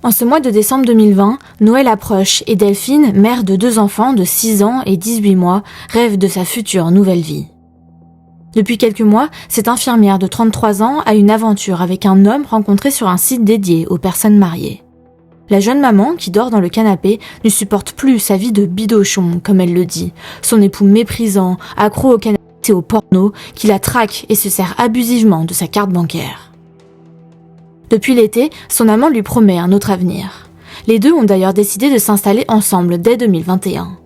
En ce mois de décembre 2020, Noël approche et Delphine, mère de 2 enfants de 6 ans et 18 mois, rêve de sa future nouvelle vie. Depuis quelques mois, cette infirmière de 33 ans a une aventure avec un homme rencontré sur un site dédié aux personnes mariées. La jeune maman, qui dort dans le canapé, ne supporte plus sa vie de bidochon, comme elle le dit, son époux méprisant, accro au canapé et au porno, qui la traque et se sert abusivement de sa carte bancaire. Depuis l'été, son amant lui promet un autre avenir. Les deux ont d'ailleurs décidé de s'installer ensemble dès 2021.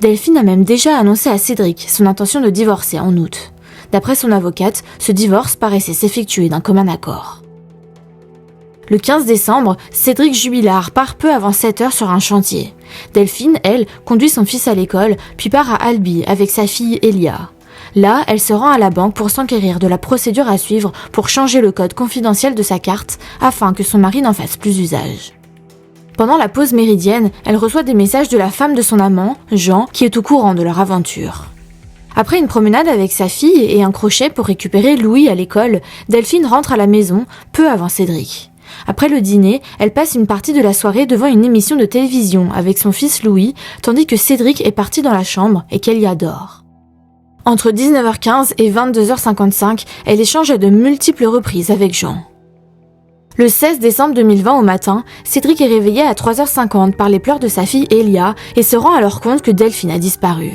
Delphine a même déjà annoncé à Cédric son intention de divorcer en août. D'après son avocate, ce divorce paraissait s'effectuer d'un commun accord. Le 15 décembre, Cédric Jubilard part peu avant 7h sur un chantier. Delphine, elle, conduit son fils à l'école, puis part à Albi avec sa fille Elia. Là, elle se rend à la banque pour s'enquérir de la procédure à suivre pour changer le code confidentiel de sa carte afin que son mari n'en fasse plus usage. Pendant la pause méridienne, elle reçoit des messages de la femme de son amant, Jean, qui est au courant de leur aventure. Après une promenade avec sa fille et un crochet pour récupérer Louis à l'école, Delphine rentre à la maison peu avant Cédric. Après le dîner, elle passe une partie de la soirée devant une émission de télévision avec son fils Louis, tandis que Cédric est parti dans la chambre et qu'elle y adore. Entre 19h15 et 22h55, elle échange à de multiples reprises avec Jean. Le 16 décembre 2020 au matin, Cédric est réveillé à 3h50 par les pleurs de sa fille Elia et se rend alors compte que Delphine a disparu.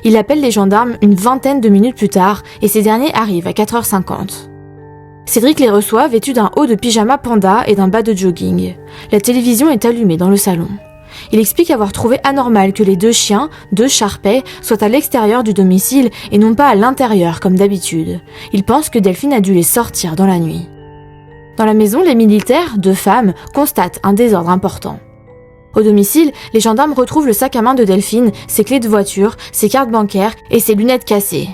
Il appelle les gendarmes une vingtaine de minutes plus tard et ces derniers arrivent à 4h50. Cédric les reçoit vêtu d'un haut de pyjama panda et d'un bas de jogging. La télévision est allumée dans le salon. Il explique avoir trouvé anormal que les 2 chiens, 2 Sharpei, soient à l'extérieur du domicile et non pas à l'intérieur comme d'habitude. Il pense que Delphine a dû les sortir dans la nuit. Dans la maison, les militaires, 2 femmes, constatent un désordre important. Au domicile, les gendarmes retrouvent le sac à main de Delphine, ses clés de voiture, ses cartes bancaires et ses lunettes cassées.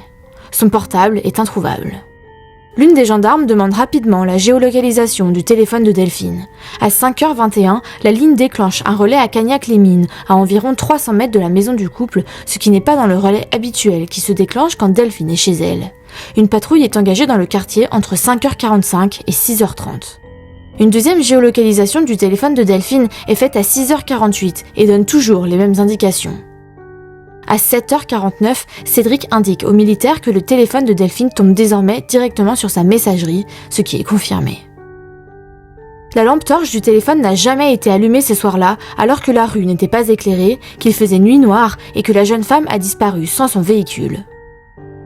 Son portable est introuvable. L'une des gendarmes demande rapidement la géolocalisation du téléphone de Delphine. À 5h21, la ligne déclenche un relais à Cagnac-les-Mines, à environ 300 mètres de la maison du couple, ce qui n'est pas dans le relais habituel qui se déclenche quand Delphine est chez elle. Une patrouille est engagée dans le quartier entre 5h45 et 6h30. Une deuxième géolocalisation du téléphone de Delphine est faite à 6h48 et donne toujours les mêmes indications. À 7h49, Cédric indique aux militaires que le téléphone de Delphine tombe désormais directement sur sa messagerie, ce qui est confirmé. La lampe torche du téléphone n'a jamais été allumée ce soir-là, alors que la rue n'était pas éclairée, qu'il faisait nuit noire et que la jeune femme a disparu sans son véhicule.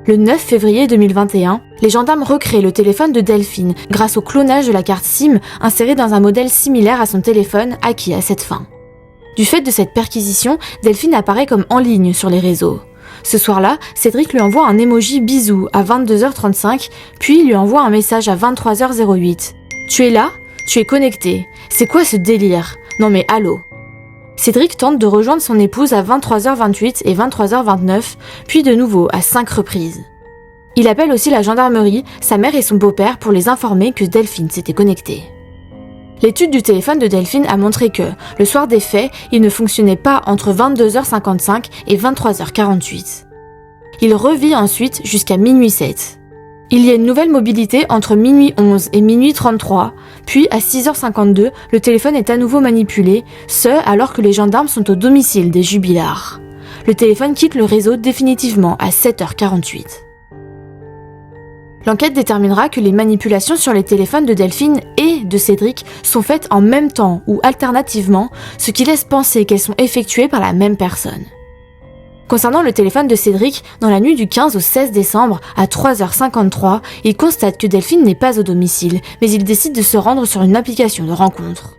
Le 9 février 2021, les gendarmes recréent le téléphone de Delphine grâce au clonage de la carte SIM insérée dans un modèle similaire à son téléphone acquis à cette fin. Du fait de cette perquisition, Delphine apparaît comme en ligne sur les réseaux. Ce soir-là, Cédric lui envoie un emoji bisou à 22h35, puis lui envoie un message à 23h08. « Tu es là ? Tu es connecté. C'est quoi ce délire ? Non mais allô !» Cédric tente de rejoindre son épouse à 23h28 et 23h29, puis de nouveau à 5 reprises. Il appelle aussi la gendarmerie, sa mère et son beau-père pour les informer que Delphine s'était connectée. L'étude du téléphone de Delphine a montré que, le soir des faits, il ne fonctionnait pas entre 22h55 et 23h48. Il revit ensuite jusqu'à minuit 7. Il y a une nouvelle mobilité entre minuit 11 et minuit 33, puis à 6h52, le téléphone est à nouveau manipulé, ce alors que les gendarmes sont au domicile des Jubilards. Le téléphone quitte le réseau définitivement à 7h48. L'enquête déterminera que les manipulations sur les téléphones de Delphine et de Cédric sont faites en même temps ou alternativement, ce qui laisse penser qu'elles sont effectuées par la même personne. Concernant le téléphone de Cédric, dans la nuit du 15 au 16 décembre, à 3h53, il constate que Delphine n'est pas au domicile, mais il décide de se rendre sur une application de rencontre.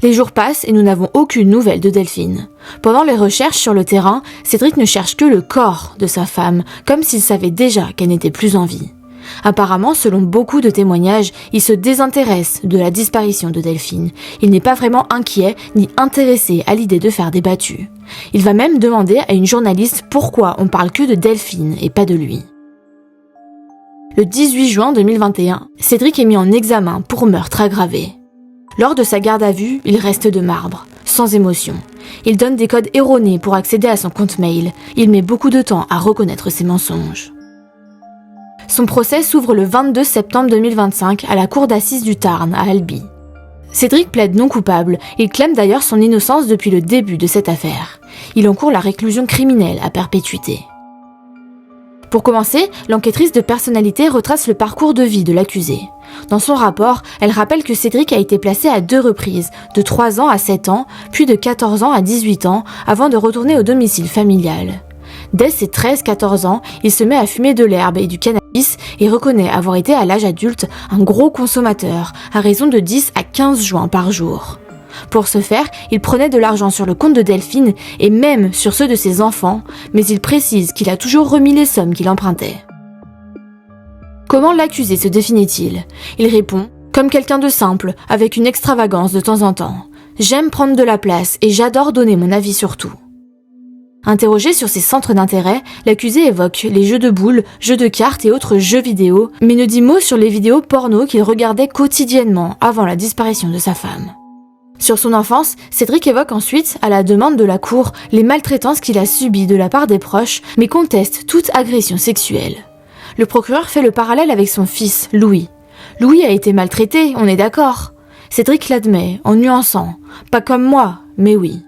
Les jours passent et nous n'avons aucune nouvelle de Delphine. Pendant les recherches sur le terrain, Cédric ne cherche que le corps de sa femme, comme s'il savait déjà qu'elle n'était plus en vie. Apparemment, selon beaucoup de témoignages, il se désintéresse de la disparition de Delphine. Il n'est pas vraiment inquiet ni intéressé à l'idée de faire des battues. Il va même demander à une journaliste pourquoi on parle que de Delphine et pas de lui. Le 18 juin 2021, Cédric est mis en examen pour meurtre aggravé. Lors de sa garde à vue, il reste de marbre, sans émotion. Il donne des codes erronés pour accéder à son compte mail. Il met beaucoup de temps à reconnaître ses mensonges. Son procès s'ouvre le 22 septembre 2025 à la cour d'assises du Tarn, à Albi. Cédric plaide non coupable, il clame d'ailleurs son innocence depuis le début de cette affaire. Il encourt la réclusion criminelle à perpétuité. Pour commencer, l'enquêtrice de personnalité retrace le parcours de vie de l'accusé. Dans son rapport, elle rappelle que Cédric a été placé à 2 reprises, de 3 ans à 7 ans, puis de 14 ans à 18 ans, avant de retourner au domicile familial. Dès ses 13-14 ans, il se met à fumer de l'herbe et du cannabis et reconnaît avoir été à l'âge adulte un gros consommateur, à raison de 10 à 15 joints par jour. Pour ce faire, il prenait de l'argent sur le compte de Delphine et même sur ceux de ses enfants, mais il précise qu'il a toujours remis les sommes qu'il empruntait. Comment l'accusé se définit-il ? Il répond « Comme quelqu'un de simple, avec une extravagance de temps en temps. J'aime prendre de la place et j'adore donner mon avis sur tout. » Interrogé sur ses centres d'intérêt, l'accusé évoque les jeux de boules, jeux de cartes et autres jeux vidéo, mais ne dit mot sur les vidéos porno qu'il regardait quotidiennement avant la disparition de sa femme. Sur son enfance, Cédric évoque ensuite, à la demande de la cour, les maltraitances qu'il a subies de la part des proches, mais conteste toute agression sexuelle. Le procureur fait le parallèle avec son fils, Louis. Louis a été maltraité, on est d'accord. Cédric l'admet, en nuançant. Pas comme moi, mais oui.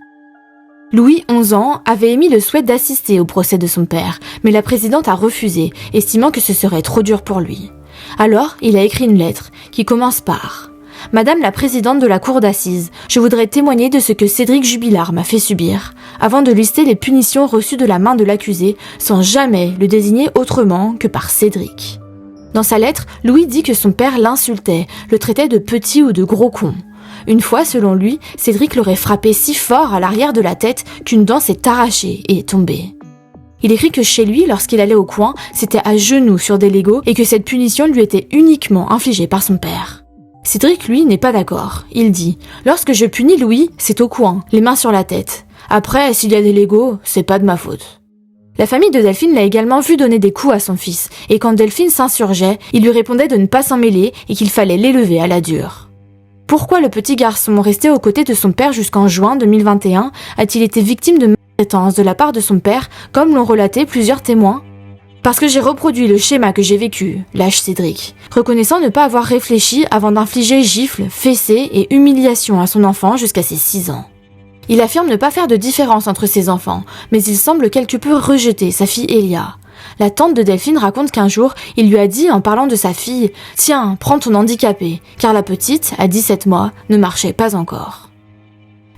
Louis, 11 ans, avait émis le souhait d'assister au procès de son père, mais la présidente a refusé, estimant que ce serait trop dur pour lui. Alors, il a écrit une lettre, qui commence par « Madame la présidente de la cour d'assises, je voudrais témoigner de ce que Cédric Jubilard m'a fait subir, avant de lister les punitions reçues de la main de l'accusé, sans jamais le désigner autrement que par Cédric. » Dans sa lettre, Louis dit que son père l'insultait, le traitait de petit ou de gros con. Une fois, selon lui, Cédric l'aurait frappé si fort à l'arrière de la tête qu'une dent s'est arrachée et est tombée. Il écrit que chez lui, lorsqu'il allait au coin, c'était à genoux sur des Legos et que cette punition lui était uniquement infligée par son père. Cédric, lui, n'est pas d'accord. Il dit « Lorsque je punis Louis, c'est au coin, les mains sur la tête. Après, s'il y a des Legos, c'est pas de ma faute. » La famille de Delphine l'a également vu donner des coups à son fils, et quand Delphine s'insurgeait, il lui répondait de ne pas s'en mêler et qu'il fallait l'élever à la dure. Pourquoi le petit garçon, resté aux côtés de son père jusqu'en juin 2021, a-t-il été victime de maltraitance de la part de son père, comme l'ont relaté plusieurs témoins ? Parce que j'ai reproduit le schéma que j'ai vécu, lâche Cédric, reconnaissant ne pas avoir réfléchi avant d'infliger gifles, fessées et humiliations à son enfant jusqu'à ses 6 ans. Il affirme ne pas faire de différence entre ses enfants, mais il semble quelque peu rejeter sa fille Elia. La tante de Delphine raconte qu'un jour, il lui a dit en parlant de sa fille « Tiens, prends ton handicapé », car la petite, à 17 mois, ne marchait pas encore.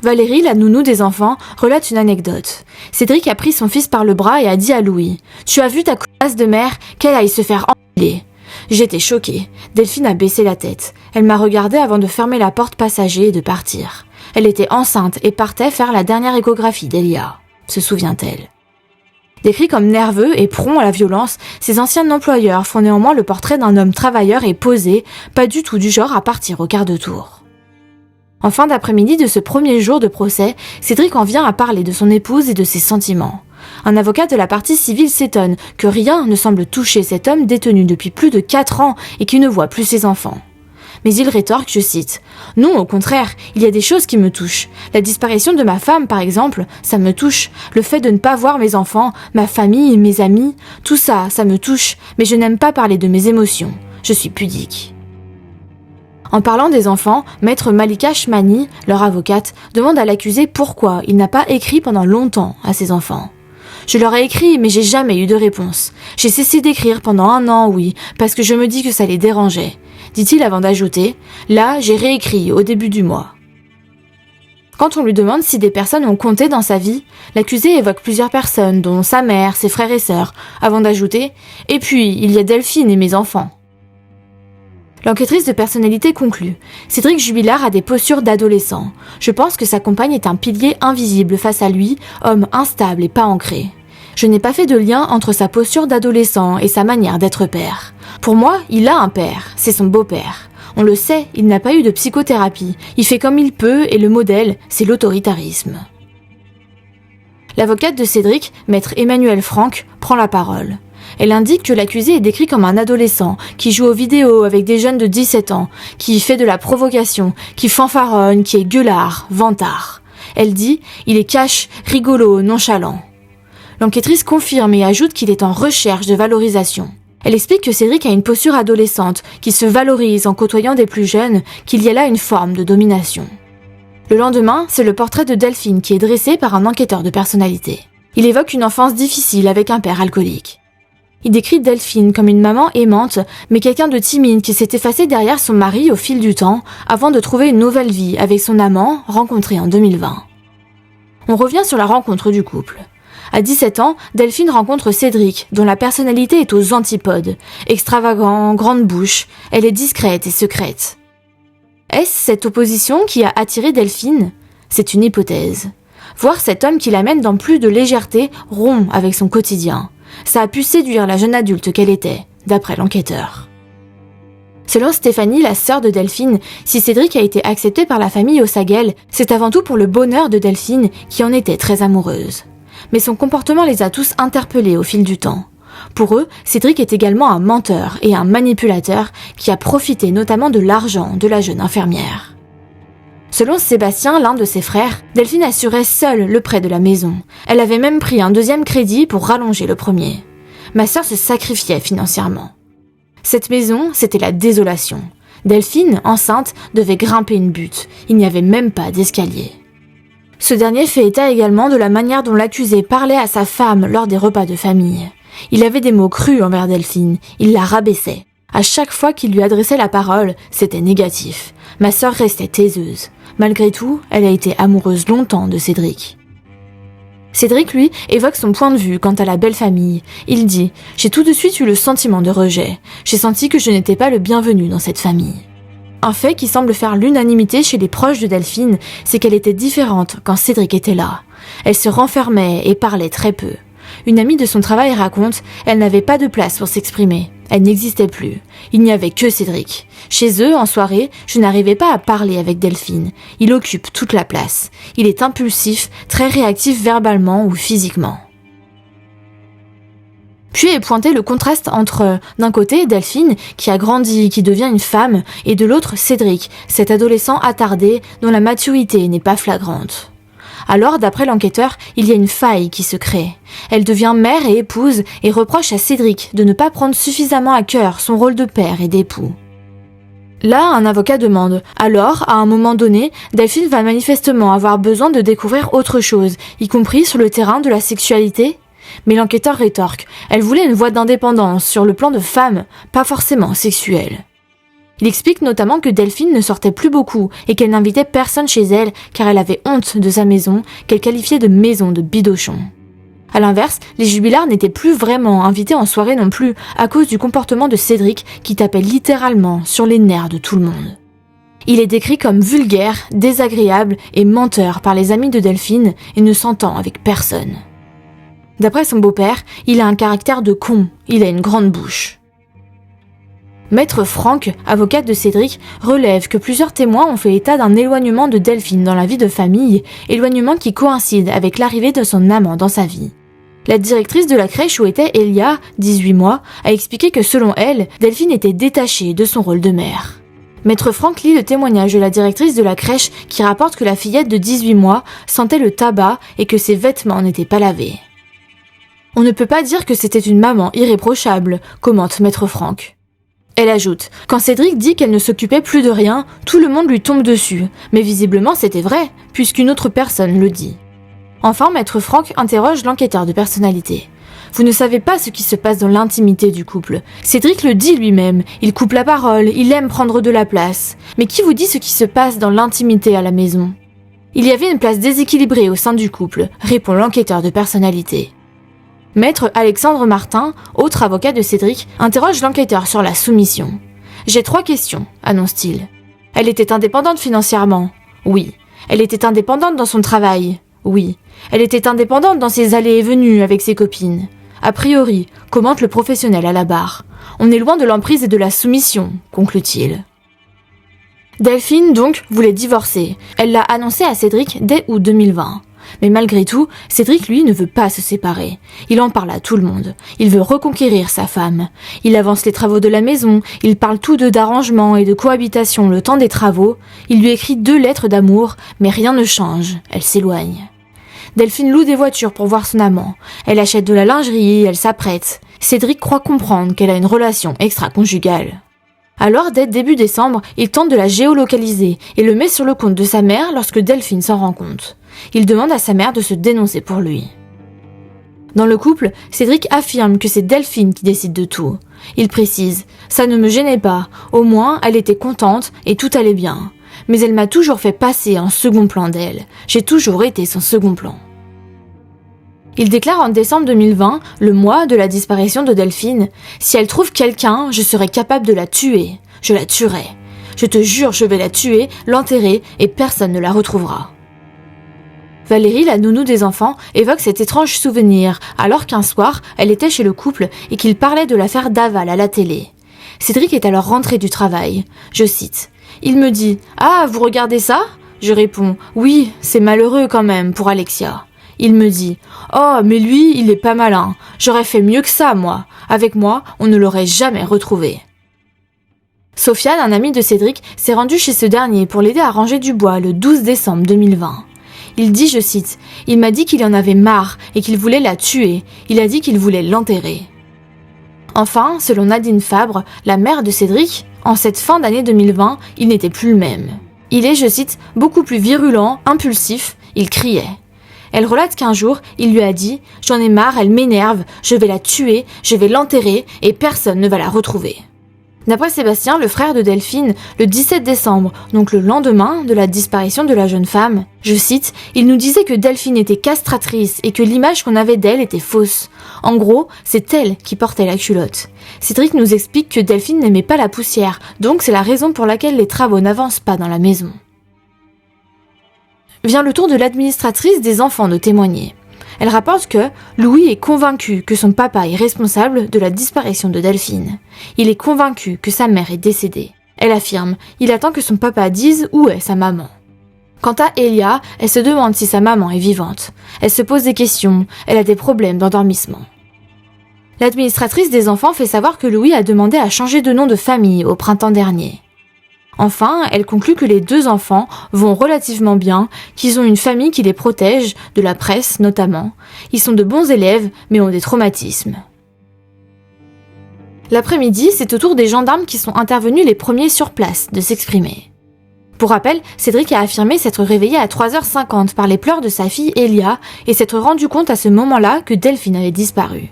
Valérie, la nounou des enfants, relate une anecdote. Cédric a pris son fils par le bras et a dit à Louis « Tu as vu ta connasse de mère, qu'elle aille se faire enculer ?» J'étais choquée. Delphine a baissé la tête. Elle m'a regardée avant de fermer la porte passager et de partir. Elle était enceinte et partait faire la dernière échographie d'Elia, se souvient-elle. Décrit comme nerveux et prompt à la violence, ses anciens employeurs font néanmoins le portrait d'un homme travailleur et posé, pas du tout du genre à partir au quart de tour. En fin d'après-midi de ce premier jour de procès, Cédric en vient à parler de son épouse et de ses sentiments. Un avocat de la partie civile s'étonne que rien ne semble toucher cet homme détenu depuis plus de 4 ans et qui ne voit plus ses enfants. Mais il rétorque, je cite, « Non, au contraire, il y a des choses qui me touchent. La disparition de ma femme, par exemple, ça me touche. Le fait de ne pas voir mes enfants, ma famille, mes amis, tout ça, ça me touche, mais je n'aime pas parler de mes émotions. Je suis pudique. » En parlant des enfants, maître Malika Chmani, leur avocate, demande à l'accusé pourquoi il n'a pas écrit pendant longtemps à ses enfants. « Je leur ai écrit, mais j'ai jamais eu de réponse. J'ai cessé d'écrire pendant 1 an, oui, parce que je me dis que ça les dérangeait. » dit-il avant d'ajouter « Là, j'ai réécrit au début du mois. » Quand on lui demande si des personnes ont compté dans sa vie, l'accusé évoque plusieurs personnes, dont sa mère, ses frères et sœurs, avant d'ajouter « Et puis, il y a Delphine et mes enfants. » L'enquêtrice de personnalité conclut « Cédric Jubilard a des postures d'adolescent. Je pense que sa compagne est un pilier invisible face à lui, homme instable et pas ancré. Je n'ai pas fait de lien entre sa posture d'adolescent et sa manière d'être père. Pour moi, il a un père, c'est son beau-père. On le sait, il n'a pas eu de psychothérapie, il fait comme il peut et le modèle, c'est l'autoritarisme. » L'avocate de Cédric, maître Emmanuelle Franck, prend la parole. Elle indique que l'accusé est décrit comme un adolescent, qui joue aux vidéos avec des jeunes de 17 ans, qui fait de la provocation, qui fanfaronne, qui est gueulard, vantard. Elle dit « Il est cash, rigolo, nonchalant. » L'enquêtrice confirme et ajoute qu'il est en recherche de valorisation. Elle explique que Cédric a une posture adolescente, qui se valorise en côtoyant des plus jeunes, qu'il y a là une forme de domination. Le lendemain, c'est le portrait de Delphine qui est dressé par un enquêteur de personnalité. Il évoque une enfance difficile avec un père alcoolique. Il décrit Delphine comme une maman aimante, mais quelqu'un de timide qui s'est effacé derrière son mari au fil du temps, avant de trouver une nouvelle vie avec son amant, rencontré en 2020. On revient sur la rencontre du couple. À 17 ans, Delphine rencontre Cédric, dont la personnalité est aux antipodes. Extravagant, grande bouche, elle est discrète et secrète. Est-ce cette opposition qui a attiré Delphine ? C'est une hypothèse. Voir cet homme qui l'amène dans plus de légèreté rompt avec son quotidien. Ça a pu séduire la jeune adulte qu'elle était, d'après l'enquêteur. Selon Stéphanie, la sœur de Delphine, si Cédric a été accepté par la famille Osagel, c'est avant tout pour le bonheur de Delphine qui en était très amoureuse. Mais son comportement les a tous interpellés au fil du temps. Pour eux, Cédric est également un menteur et un manipulateur qui a profité notamment de l'argent de la jeune infirmière. Selon Sébastien, l'un de ses frères, Delphine assurait seule le prêt de la maison. Elle avait même pris un deuxième crédit pour rallonger le premier. Ma sœur se sacrifiait financièrement. Cette maison, c'était la désolation. Delphine, enceinte, devait grimper une butte. Il n'y avait même pas d'escalier. Ce dernier fait état également de la manière dont l'accusé parlait à sa femme lors des repas de famille. Il avait des mots crus envers Delphine, il la rabaissait. À chaque fois qu'il lui adressait la parole, c'était négatif. Ma sœur restait taiseuse. Malgré tout, elle a été amoureuse longtemps de Cédric. Cédric, lui, évoque son point de vue quant à la belle famille. Il dit « J'ai tout de suite eu le sentiment de rejet. J'ai senti que je n'étais pas le bienvenu dans cette famille. » Un fait qui semble faire l'unanimité chez les proches de Delphine, c'est qu'elle était différente quand Cédric était là. Elle se renfermait et parlait très peu. Une amie de son travail raconte, elle n'avait pas de place pour s'exprimer. Elle n'existait plus. Il n'y avait que Cédric. Chez eux, en soirée, je n'arrivais pas à parler avec Delphine. Il occupe toute la place. Il est impulsif, très réactif verbalement ou physiquement. Puis est pointé le contraste entre, d'un côté, Delphine, qui a grandi, qui devient une femme, et de l'autre, Cédric, cet adolescent attardé dont la maturité n'est pas flagrante. Alors, d'après l'enquêteur, il y a une faille qui se crée. Elle devient mère et épouse et reproche à Cédric de ne pas prendre suffisamment à cœur son rôle de père et d'époux. Là, un avocat demande. Alors, à un moment donné, Delphine va manifestement avoir besoin de découvrir autre chose, y compris sur le terrain de la sexualité. Mais l'enquêteur rétorque. Elle voulait une voie d'indépendance sur le plan de femme, pas forcément sexuelle. Il explique notamment que Delphine ne sortait plus beaucoup et qu'elle n'invitait personne chez elle car elle avait honte de sa maison, qu'elle qualifiait de maison de bidochon. À l'inverse, les jubilards n'étaient plus vraiment invités en soirée non plus à cause du comportement de Cédric qui tapait littéralement sur les nerfs de tout le monde. Il est décrit comme vulgaire, désagréable et menteur par les amis de Delphine et ne s'entend avec personne. D'après son beau-père, il a un caractère de con, il a une grande bouche. Maître Franck, avocate de Cédric, relève que plusieurs témoins ont fait état d'un éloignement de Delphine dans la vie de famille, éloignement qui coïncide avec l'arrivée de son amant dans sa vie. La directrice de la crèche où était Elia, 18 mois, a expliqué que selon elle, Delphine était détachée de son rôle de mère. Maître Franck lit le témoignage de la directrice de la crèche qui rapporte que la fillette de 18 mois sentait le tabac et que ses vêtements n'étaient pas lavés. On ne peut pas dire que c'était une maman irréprochable, commente Maître Franck. Elle ajoute, quand Cédric dit qu'elle ne s'occupait plus de rien, tout le monde lui tombe dessus. Mais visiblement c'était vrai, puisqu'une autre personne le dit. Enfin, Maître Franck interroge l'enquêteur de personnalité. Vous ne savez pas ce qui se passe dans l'intimité du couple. Cédric le dit lui-même, il coupe la parole, il aime prendre de la place. Mais qui vous dit ce qui se passe dans l'intimité à la maison ? Il y avait une place déséquilibrée au sein du couple, répond l'enquêteur de personnalité. Maître Alexandre Martin, autre avocat de Cédric, interroge l'enquêteur sur la soumission. « J'ai 3 questions », annonce-t-il. « Elle était indépendante financièrement ? Oui. Elle était indépendante dans son travail ? Oui. Elle était indépendante dans ses allées et venues avec ses copines ? A priori, commente le professionnel à la barre. On est loin de l'emprise et de la soumission, conclut-il. Delphine, donc, voulait divorcer. Elle l'a annoncé à Cédric dès août 2020. Mais malgré tout, Cédric, lui, ne veut pas se séparer. Il en parle à tout le monde. Il veut reconquérir sa femme. Il avance les travaux de la maison, il parle tout d'arrangement et de cohabitation le temps des travaux. Il lui écrit 2 lettres d'amour, mais rien ne change. Elle s'éloigne. Delphine loue des voitures pour voir son amant. Elle achète de la lingerie, elle s'apprête. Cédric croit comprendre qu'elle a une relation extra-conjugale. Alors, dès début décembre, il tente de la géolocaliser et le met sur le compte de sa mère lorsque Delphine s'en rend compte. Il demande à sa mère de se dénoncer pour lui. Dans le couple, Cédric affirme que c'est Delphine qui décide de tout. Il précise « Ça ne me gênait pas, au moins elle était contente et tout allait bien. Mais elle m'a toujours fait passer en second plan d'elle. J'ai toujours été son second plan. » Il déclare en décembre 2020, le mois de la disparition de Delphine, « Si elle trouve quelqu'un, je serai capable de la tuer. Je la tuerai. Je te jure, je vais la tuer, l'enterrer et personne ne la retrouvera. » Valérie, la nounou des enfants, évoque cet étrange souvenir alors qu'un soir, elle était chez le couple et qu'ils parlaient de l'affaire Daval à la télé. Cédric est alors rentré du travail. Je cite. « Il me dit « Ah, vous regardez ça ?» Je réponds « Oui, c'est malheureux quand même pour Alexia. » Il me dit « Oh, mais lui, il est pas malin. J'aurais fait mieux que ça, moi. Avec moi, on ne l'aurait jamais retrouvé. » Sofiane, un ami de Cédric, s'est rendu chez ce dernier pour l'aider à ranger du bois le 12 décembre 2020. Il dit, je cite, « Il m'a dit qu'il en avait marre et qu'il voulait la tuer. Il a dit qu'il voulait l'enterrer. » Enfin, selon Nadine Fabre, la mère de Cédric, en cette fin d'année 2020, il n'était plus le même. Il est, je cite, « beaucoup plus virulent, impulsif, il criait. » Elle relate qu'un jour, il lui a dit « J'en ai marre, elle m'énerve, je vais la tuer, je vais l'enterrer et personne ne va la retrouver. » D'après Sébastien, le frère de Delphine, le 17 décembre, donc le lendemain de la disparition de la jeune femme, je cite, « Il nous disait que Delphine était castratrice et que l'image qu'on avait d'elle était fausse. En gros, c'est elle qui portait la culotte. » Cédric nous explique que Delphine n'aimait pas la poussière, donc c'est la raison pour laquelle les travaux n'avancent pas dans la maison. Vient le tour de l'administratrice des enfants de témoigner. Elle rapporte que Louis est convaincu que son papa est responsable de la disparition de Delphine. Il est convaincu que sa mère est décédée. Elle affirme, il attend que son papa dise où est sa maman. Quant à Elia, elle se demande si sa maman est vivante. Elle se pose des questions, elle a des problèmes d'endormissement. L'administratrice des enfants fait savoir que Louis a demandé à changer de nom de famille au printemps dernier. Enfin, elle conclut que les deux enfants vont relativement bien, qu'ils ont une famille qui les protège, de la presse notamment. Ils sont de bons élèves, mais ont des traumatismes. L'après-midi, c'est au tour des gendarmes qui sont intervenus les premiers sur place de s'exprimer. Pour rappel, Cédric a affirmé s'être réveillé à 3h50 par les pleurs de sa fille Elia et s'être rendu compte à ce moment-là que Delphine avait disparu.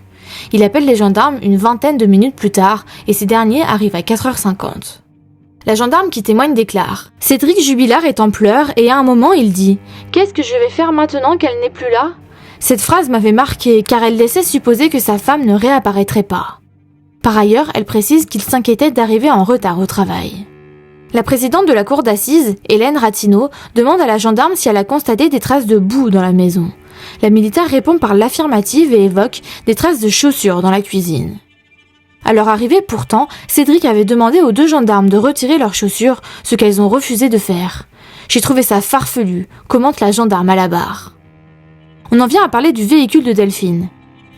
Il appelle les gendarmes une vingtaine de minutes plus tard et ces derniers arrivent à 4h50. La gendarme qui témoigne déclare « Cédric Jubilard est en pleurs et à un moment il dit « Qu'est-ce que je vais faire maintenant qu'elle n'est plus là ?» Cette phrase m'avait marqué car elle laissait supposer que sa femme ne réapparaîtrait pas. Par ailleurs, elle précise qu'il s'inquiétait d'arriver en retard au travail. La présidente de la cour d'assises, Hélène Ratineau, demande à la gendarme si elle a constaté des traces de boue dans la maison. La militaire répond par l'affirmative et évoque des traces de chaussures dans la cuisine. À leur arrivée, pourtant, Cédric avait demandé aux deux gendarmes de retirer leurs chaussures, ce qu'elles ont refusé de faire. « J'ai trouvé ça farfelu », commente la gendarme à la barre. On en vient à parler du véhicule de Delphine.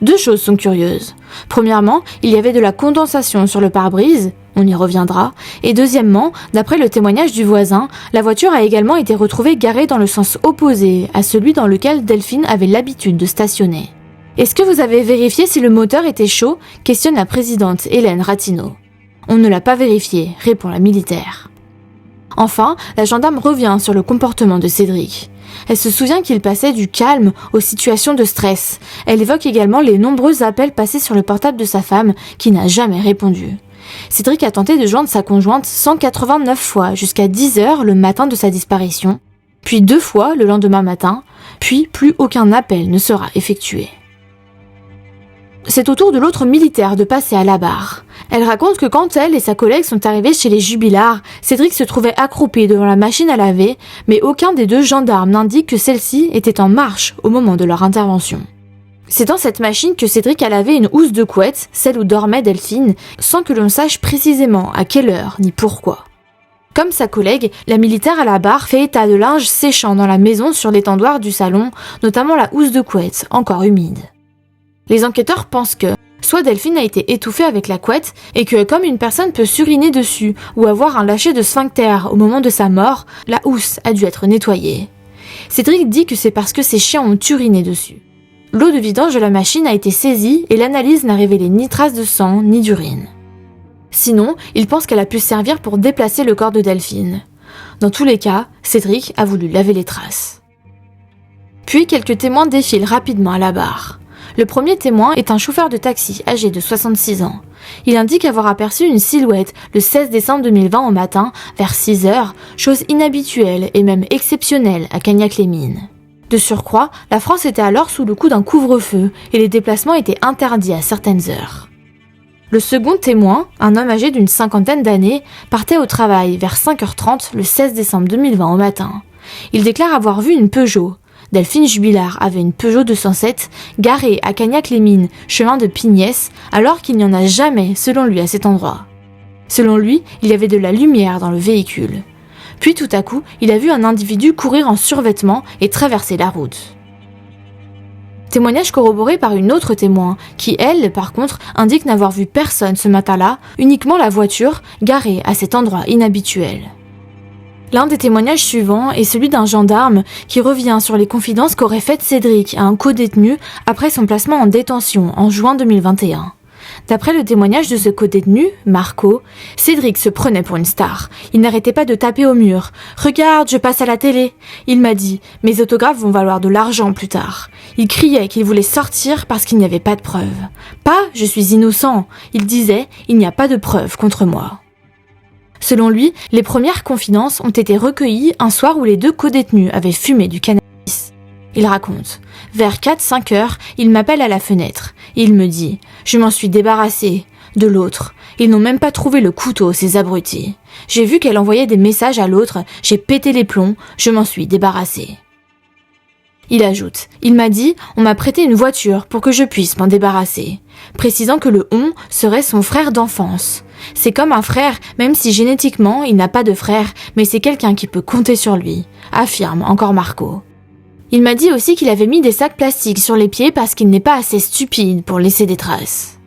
Deux choses sont curieuses. Premièrement, il y avait de la condensation sur le pare-brise, on y reviendra, et deuxièmement, d'après le témoignage du voisin, la voiture a également été retrouvée garée dans le sens opposé à celui dans lequel Delphine avait l'habitude de stationner. « Est-ce que vous avez vérifié si le moteur était chaud ?» questionne la présidente Hélène Ratineau. « On ne l'a pas vérifié », répond la militaire. Enfin, la gendarme revient sur le comportement de Cédric. Elle se souvient qu'il passait du calme aux situations de stress. Elle évoque également les nombreux appels passés sur le portable de sa femme qui n'a jamais répondu. Cédric a tenté de joindre sa conjointe 189 fois jusqu'à 10h le matin de sa disparition, puis 2 fois le lendemain matin, puis plus aucun appel ne sera effectué. C'est au tour de l'autre militaire de passer à la barre. Elle raconte que quand elle et sa collègue sont arrivés chez les Jubilards, Cédric se trouvait accroupi devant la machine à laver, mais aucun des deux gendarmes n'indique que celle-ci était en marche au moment de leur intervention. C'est dans cette machine que Cédric a lavé une housse de couette, celle où dormait Delphine, sans que l'on sache précisément à quelle heure ni pourquoi. Comme sa collègue, la militaire à la barre fait état de linge séchant dans la maison sur l'étendoir du salon, notamment la housse de couette, encore humide. Les enquêteurs pensent que soit Delphine a été étouffée avec la couette et que comme une personne peut suriner dessus ou avoir un lâcher de sphincter au moment de sa mort, la housse a dû être nettoyée. Cédric dit que c'est parce que ses chiens ont uriné dessus. l'eau de vidange de la machine a été saisie et l'analyse n'a révélé ni trace de sang ni d'urine. Sinon, il pense qu'elle a pu servir pour déplacer le corps de Delphine. Dans tous les cas, Cédric a voulu laver les traces. Puis quelques témoins défilent rapidement à la barre. Le premier témoin est un chauffeur de taxi âgé de 66 ans. Il indique avoir aperçu une silhouette le 16 décembre 2020 au matin, vers 6 heures, chose inhabituelle et même exceptionnelle à Cagnac-les-Mines. De surcroît, la France était alors sous le coup d'un couvre-feu et les déplacements étaient interdits à certaines heures. Le second témoin, un homme âgé d'une cinquantaine d'années, partait au travail vers 5h30 le 16 décembre 2020 au matin. Il déclare avoir vu une Peugeot. Delphine Jubilard avait une Peugeot 207 garée à Cagnac-les-Mines, chemin de Pignès, alors qu'il n'y en a jamais, selon lui, à cet endroit. Selon lui, il y avait de la lumière dans le véhicule. Puis tout à coup, il a vu un individu courir en survêtement et traverser la route. Témoignage corroboré par une autre témoin, qui, elle, par contre, indique n'avoir vu personne ce matin-là, uniquement la voiture garée à cet endroit inhabituel. L'un des témoignages suivants est celui d'un gendarme qui revient sur les confidences qu'aurait faites Cédric à un codétenu après son placement en détention en juin 2021. D'après le témoignage de ce codétenu, Marco, Cédric se prenait pour une star. Il n'arrêtait pas de taper au mur. « Regarde, je passe à la télé !» Il m'a dit « Mes autographes vont valoir de l'argent plus tard. » Il criait qu'il voulait sortir parce qu'il n'y avait pas de preuves. « Pas, je suis innocent !» Il disait « Il n'y a pas de preuves contre moi. » Selon lui, les premières confidences ont été recueillies un soir où les deux codétenus avaient fumé du cannabis. Il raconte « Vers 4-5 heures, il m'appelle à la fenêtre. Il me dit « Je m'en suis débarrassé. » De l'autre, ils n'ont même pas trouvé le couteau, ces abrutis. J'ai vu qu'elle envoyait des messages à l'autre, j'ai pété les plombs, je m'en suis débarrassé. Il ajoute « Il m'a dit, on m'a prêté une voiture pour que je puisse m'en débarrasser. » Précisant que le « on » serait son frère d'enfance. C'est comme un frère, même si génétiquement il n'a pas de frère, mais c'est quelqu'un qui peut compter sur lui, affirme encore Marco. Il m'a dit aussi qu'il avait mis des sacs plastiques sur les pieds parce qu'il n'est pas assez stupide pour laisser des traces.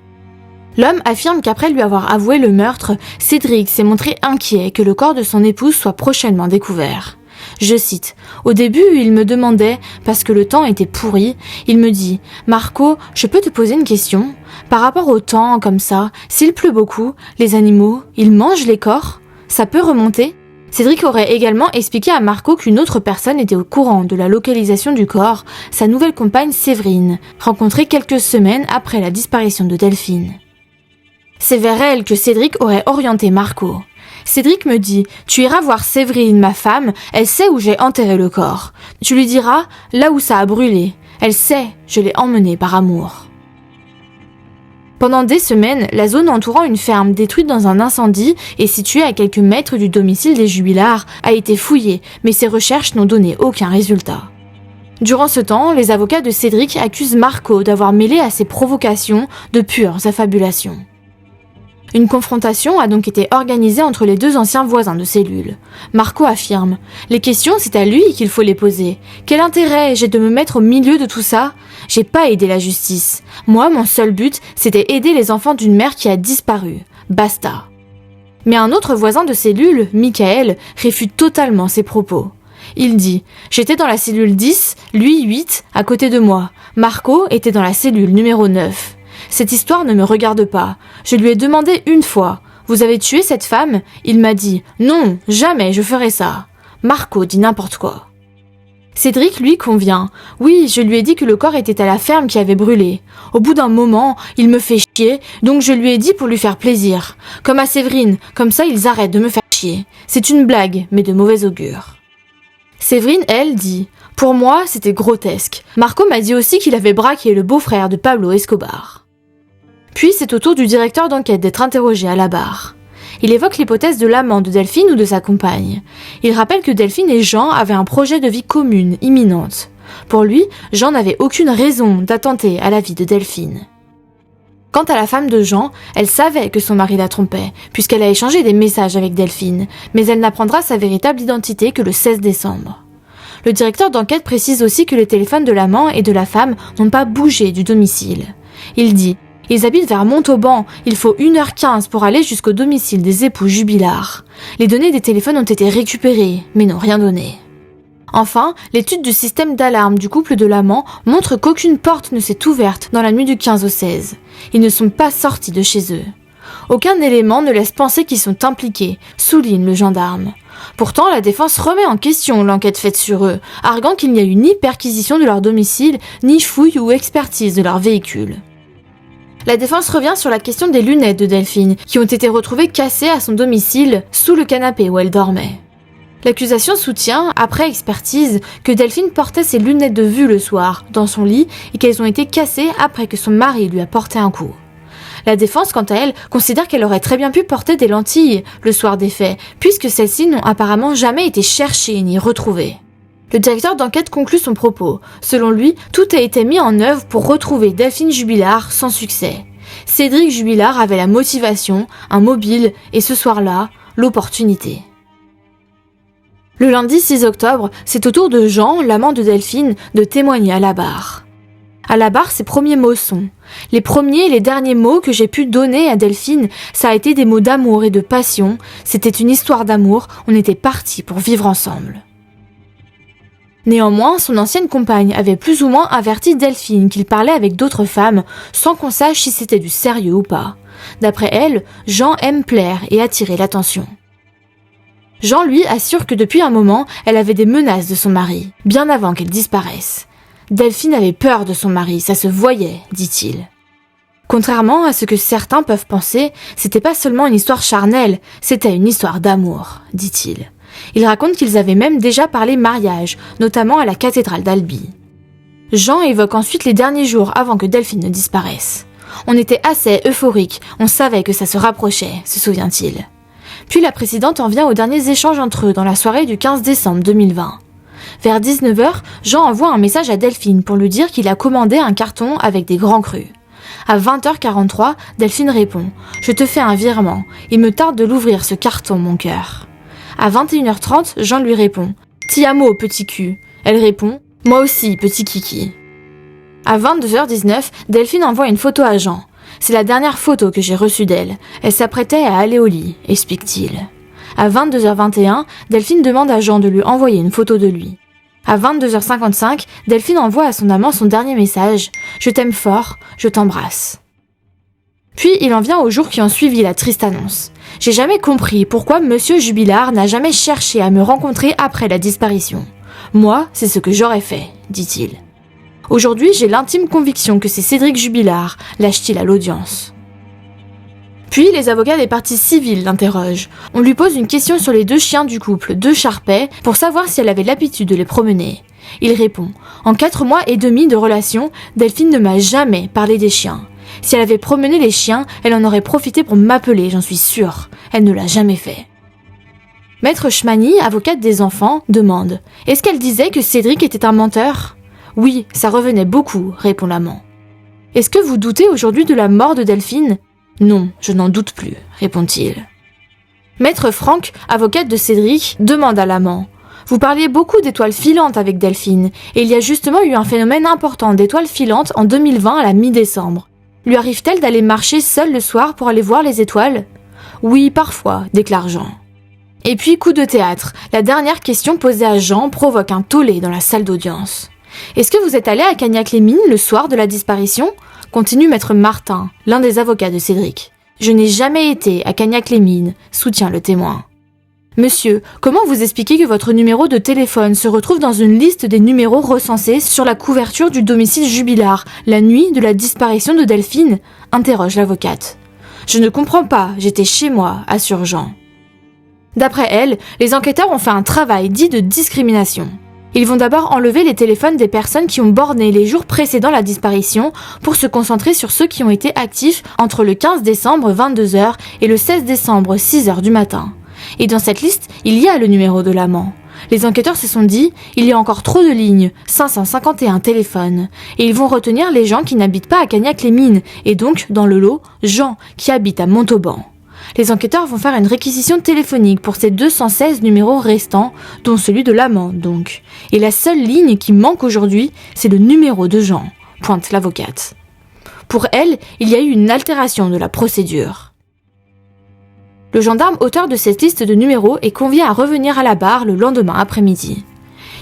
L'homme affirme qu'après lui avoir avoué le meurtre, Cédric s'est montré inquiet que le corps de son épouse soit prochainement découvert. Je cite, « Au début, il me demandait, parce que le temps était pourri, il me dit « Marco, je peux te poser une question ? Par rapport au temps, comme ça, s'il pleut beaucoup, les animaux, ils mangent les corps ? Ça peut remonter ?» Cédric aurait également expliqué à Marco qu'une autre personne était au courant de la localisation du corps, sa nouvelle compagne Séverine, rencontrée quelques semaines après la disparition de Delphine. C'est vers elle que Cédric aurait orienté Marco. Cédric me dit « Tu iras voir Séverine, ma femme, elle sait où j'ai enterré le corps. Tu lui diras là où ça a brûlé. Elle sait, je l'ai emmenée par amour. » Pendant des semaines, la zone entourant une ferme détruite dans un incendie et située à quelques mètres du domicile des Jubilard a été fouillée, mais ces recherches n'ont donné aucun résultat. Durant ce temps, les avocats de Cédric accusent Marco d'avoir mêlé à ces provocations de pures affabulations. Une confrontation a donc été organisée entre les deux anciens voisins de cellule. Marco affirme « Les questions, c'est à lui qu'il faut les poser. Quel intérêt j'ai de me mettre au milieu de tout ça ? J'ai pas aidé la justice. Moi, mon seul but, c'était aider les enfants d'une mère qui a disparu. Basta. » Mais un autre voisin de cellule, Michael, réfute totalement ces propos. Il dit « J'étais dans la cellule 10, lui 8, à côté de moi. Marco était dans la cellule numéro 9. Cette histoire ne me regarde pas. Je lui ai demandé une fois « Vous avez tué cette femme ?» Il m'a dit « Non, jamais je ferai ça. » Marco dit n'importe quoi. Cédric, lui, convient. « Oui, je lui ai dit que le corps était à la ferme qui avait brûlé. Au bout d'un moment, il me fait chier, donc je lui ai dit pour lui faire plaisir. Comme à Séverine, comme ça ils arrêtent de me faire chier. C'est une blague, mais de mauvais augure. » Séverine, elle, dit « Pour moi, c'était grotesque. Marco m'a dit aussi qu'il avait braqué le beau-frère de Pablo Escobar. » Puis c'est au tour du directeur d'enquête d'être interrogé à la barre. Il évoque l'hypothèse de l'amant de Delphine ou de sa compagne. Il rappelle que Delphine et Jean avaient un projet de vie commune, imminente. Pour lui, Jean n'avait aucune raison d'attenter à la vie de Delphine. Quant à la femme de Jean, elle savait que son mari la trompait, puisqu'elle a échangé des messages avec Delphine, mais elle n'apprendra sa véritable identité que le 16 décembre. Le directeur d'enquête précise aussi que les téléphones de l'amant et de la femme n'ont pas bougé du domicile. Il dit « Ils habitent vers Montauban, il faut 1h15 pour aller jusqu'au domicile des époux Jubilard. Les données des téléphones ont été récupérées, mais n'ont rien donné. » Enfin, l'étude du système d'alarme du couple de l'amant montre qu'aucune porte ne s'est ouverte dans la nuit du 15 au 16. Ils ne sont pas sortis de chez eux. Aucun élément ne laisse penser qu'ils sont impliqués, souligne le gendarme. Pourtant, la défense remet en question l'enquête faite sur eux, arguant qu'il n'y a eu ni perquisition de leur domicile, ni fouille ou expertise de leur véhicule. La défense revient sur la question des lunettes de Delphine, qui ont été retrouvées cassées à son domicile, sous le canapé où elle dormait. L'accusation soutient, après expertise, que Delphine portait ses lunettes de vue le soir, dans son lit, et qu'elles ont été cassées après que son mari lui a porté un coup. La défense, quant à elle, considère qu'elle aurait très bien pu porter des lentilles le soir des faits, puisque celles-ci n'ont apparemment jamais été cherchées ni retrouvées. Le directeur d'enquête conclut son propos. Selon lui, tout a été mis en œuvre pour retrouver Delphine Jubilard sans succès. Cédric Jubilard avait la motivation, un mobile, et ce soir-là, l'opportunité. Le lundi 6 octobre, c'est au tour de Jean, l'amant de Delphine, de témoigner à la barre. À la barre, ses premiers mots sont « Les premiers et les derniers mots que j'ai pu donner à Delphine, ça a été des mots d'amour et de passion. C'était une histoire d'amour, on était partis pour vivre ensemble. » Néanmoins, son ancienne compagne avait plus ou moins averti Delphine qu'il parlait avec d'autres femmes, sans qu'on sache si c'était du sérieux ou pas. D'après elle, Jean aime plaire et attirer l'attention. Jean, lui, assure que depuis un moment, elle avait des menaces de son mari, bien avant qu'elle disparaisse. Delphine avait peur de son mari, ça se voyait, dit-il. Contrairement à ce que certains peuvent penser, c'était pas seulement une histoire charnelle, c'était une histoire d'amour, dit-il. Il raconte qu'ils avaient même déjà parlé mariage, notamment à la cathédrale d'Albi. Jean évoque ensuite les derniers jours avant que Delphine ne disparaisse. On était assez euphoriques, on savait que ça se rapprochait, se souvient-il. Puis la présidente en vient aux derniers échanges entre eux dans la soirée du 15 décembre 2020. Vers 19h, Jean envoie un message à Delphine pour lui dire qu'il a commandé un carton avec des grands crus. À 20h43, Delphine répond « Je te fais un virement, il me tarde de l'ouvrir ce carton, mon cœur. » À 21h30, Jean lui répond « Ti amo, petit cul ». Elle répond « Moi aussi, petit kiki ». À 22h19, Delphine envoie une photo à Jean. « C'est la dernière photo que j'ai reçue d'elle. Elle s'apprêtait à aller au lit », explique-t-il. À 22h21, Delphine demande à Jean de lui envoyer une photo de lui. À 22h55, Delphine envoie à son amant son dernier message « Je t'aime fort, je t'embrasse ». Puis il en vient au jour qui ont suivi la triste annonce. « J'ai jamais compris pourquoi Monsieur Jubilard n'a jamais cherché à me rencontrer après la disparition. Moi, c'est ce que j'aurais fait, dit-il. Aujourd'hui, j'ai l'intime conviction que c'est Cédric Jubilard, lâche-t-il à l'audience. » Puis les avocats des parties civiles l'interrogent. On lui pose une question sur les 2 chiens du couple, 2 Charpais, pour savoir si elle avait l'habitude de les promener. Il répond « En 4 mois et demi de relation, Delphine ne m'a jamais parlé des chiens. Si elle avait promené les chiens, elle en aurait profité pour m'appeler, j'en suis sûre. Elle ne l'a jamais fait. » Maître Schmani, avocate des enfants, demande « Est-ce qu'elle disait que Cédric était un menteur ?»« Oui, ça revenait beaucoup, répond l'amant. »« Est-ce que vous doutez aujourd'hui de la mort de Delphine ?»« Non, je n'en doute plus, répond-il. » Maître Franck, avocate de Cédric, demande à l'amant « Vous parliez beaucoup d'étoiles filantes avec Delphine, et il y a justement eu un phénomène important d'étoiles filantes en 2020 à la mi-décembre. Lui arrive-t-elle d'aller marcher seule le soir pour aller voir les étoiles ? » « Oui, parfois, déclare Jean. » Et puis, coup de théâtre, la dernière question posée à Jean provoque un tollé dans la salle d'audience. « Est-ce que vous êtes allé à Cagnac-les-Mines le soir de la disparition ?» continue maître Martin, l'un des avocats de Cédric. « Je n'ai jamais été à Cagnac-les-Mines », soutient le témoin. « Monsieur, comment vous expliquez que votre numéro de téléphone se retrouve dans une liste des numéros recensés sur la couverture du domicile Jubilard, la nuit de la disparition de Delphine ?» interroge l'avocate. « Je ne comprends pas, j'étais chez moi », assure Jean. D'après elle, les enquêteurs ont fait un travail dit de discrimination. Ils vont d'abord enlever les téléphones des personnes qui ont borné les jours précédant la disparition pour se concentrer sur ceux qui ont été actifs entre le 15 décembre 22h et le 16 décembre 6h du matin. Et dans cette liste, il y a le numéro de l'amant. Les enquêteurs se sont dit, il y a encore trop de lignes, 551 téléphones, et ils vont retenir les gens qui n'habitent pas à Cagnac-les-Mines, et donc, dans le lot, Jean, qui habite à Montauban. Les enquêteurs vont faire une réquisition téléphonique pour ces 216 numéros restants, dont celui de l'amant, donc. Et la seule ligne qui manque aujourd'hui, c'est le numéro de Jean, pointe l'avocate. Pour elle, il y a eu une altération de la procédure. Le gendarme auteur de cette liste de numéros est convié à revenir à la barre le lendemain après-midi.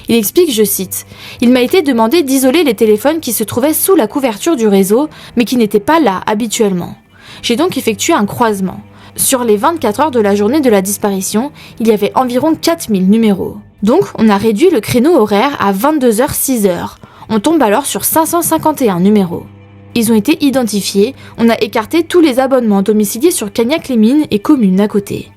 Il explique, je cite, « Il m'a été demandé d'isoler les téléphones qui se trouvaient sous la couverture du réseau, mais qui n'étaient pas là habituellement. J'ai donc effectué un croisement. Sur les 24 heures de la journée de la disparition, il y avait environ 4000 numéros. Donc, on a réduit le créneau horaire à 22h-6h. On tombe alors sur 551 numéros. Ils ont été identifiés, on a écarté tous les abonnements domiciliés sur Cagnac-les-Mines et communes à côté.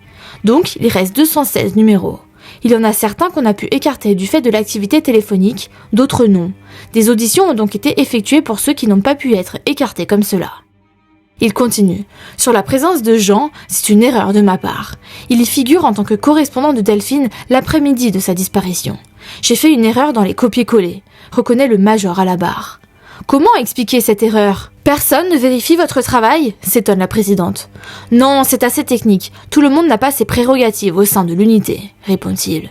Donc, il reste 216 numéros. Il y en a certains qu'on a pu écarter du fait de l'activité téléphonique, d'autres non. Des auditions ont donc été effectuées pour ceux qui n'ont pas pu être écartés comme cela. » Il continue. « Sur la présence de Jean, c'est une erreur de ma part. Il y figure en tant que correspondant de Delphine l'après-midi de sa disparition. J'ai fait une erreur dans les copier-coller, reconnaît le major à la barre. Comment expliquer cette erreur ? Personne ne vérifie votre travail ? S'étonne la présidente. Non, c'est assez technique. Tout le monde n'a pas ses prérogatives au sein de l'unité, répond-il.